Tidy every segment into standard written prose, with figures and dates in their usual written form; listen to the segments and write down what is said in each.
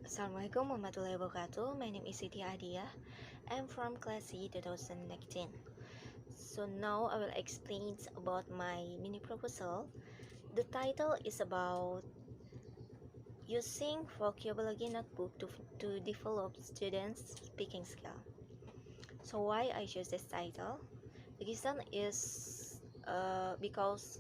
Assalamualaikum warahmatullahi wabarakatuh. My name is Siti Ahdiah. I'm from class C 2019. So now I will explain about my mini proposal. The title is about using vocabulary notebook to develop students' speaking skill. So why I choose this title? The reason is because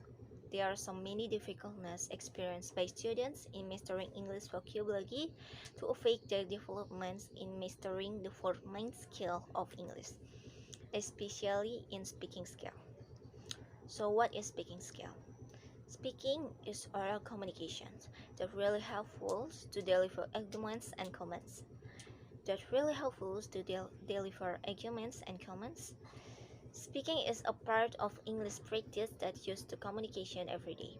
there are so many difficulties experienced by students in mastering English vocabulary to affect their developments in mastering the four main skill of English, especially in speaking skill. So what is speaking skill? Speaking is oral communication that really helpful to deliver arguments and comments. Speaking is a part of English practice that used to communication every day.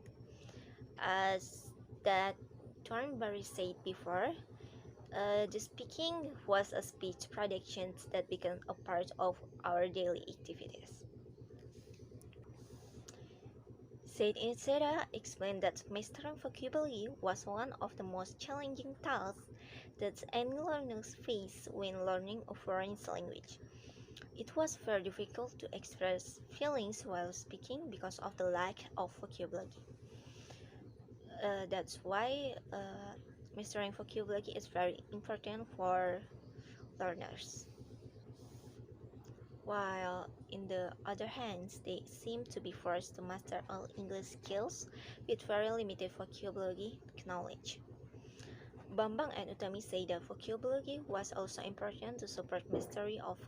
As that Thornberry said before, the speaking was a speech production that became a part of our daily activities. Siti Ahdiah explained that mastering vocabulary was one of the most challenging tasks that any learners face when learning a foreign language. It was very difficult to express feelings while speaking because of the lack of vocabulary. That's why mastering vocabulary is very important for learners. While in the other hand, they seem to be forced to master all English skills with very limited vocabulary knowledge. Bambang and Utami say that vocabulary was also important to support mastery of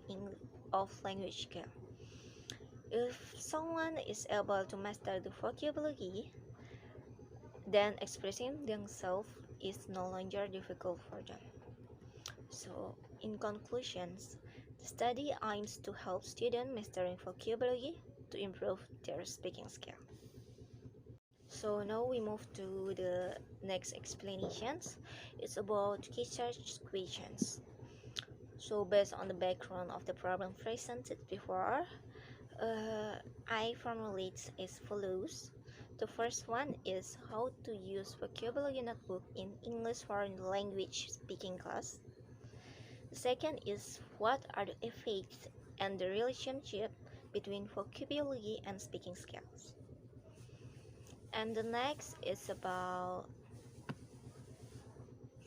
language skill. If someone is able to master the vocabulary, then expressing themselves is no longer difficult for them. So, in conclusions, the study aims to help students mastering vocabulary to improve their speaking skill. So now we move to the next explanations. It's about research questions. So based on the background of the problem presented before, I formulate as follows. The first one is how to use vocabulary notebook in English foreign language speaking class. The second is what are the effects and the relationship between vocabulary and speaking skills. And the next is about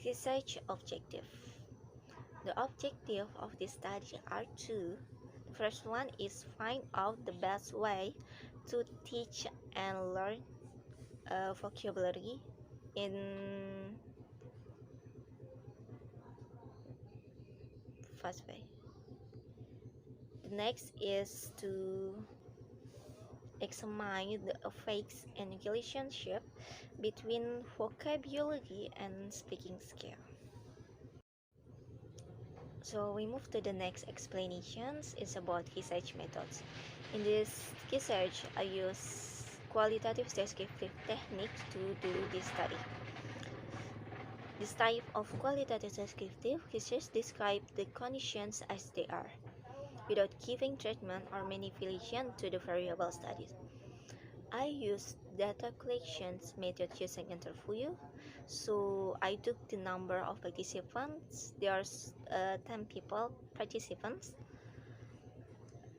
research objective. The objective of this study are two. The first one is find out the best way to teach and learn vocabulary in fast way. The next is to examine the effects and relationship between vocabulary and speaking skill. So we move to the next explanations. It's about research methods. In this research, I use qualitative descriptive techniques to do this study. This type of qualitative descriptive research describes the conditions as they are, without giving treatment or manipulation to the variable studies. I use data collections method using interview. So I took the number of participants. There's 10 participants.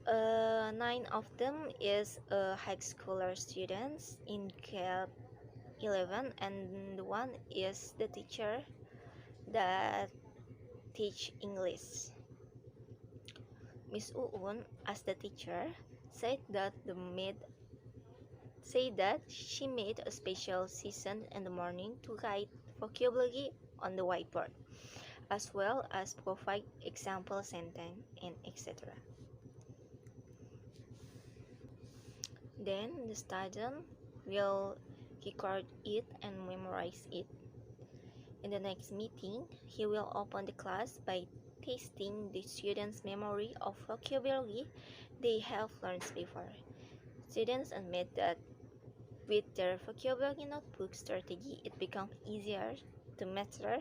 9 of them is high schooler students in grade 11, and one is the teacher that teach English. Miss Uun, as the teacher, said that she made a special session in the morning to write vocabulary on the whiteboard, as well as provide example sentence and etc. Then the student will record it and memorize it. In the next meeting, he will open the class by testing the students' memory of vocabulary they have learned before. Students admit that with their vocabulary notebook strategy, it becomes easier to master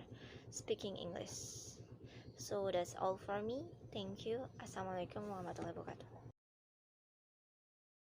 speaking English. So that's all for me. Thank you. Assalamualaikum warahmatullahi wabarakatuh.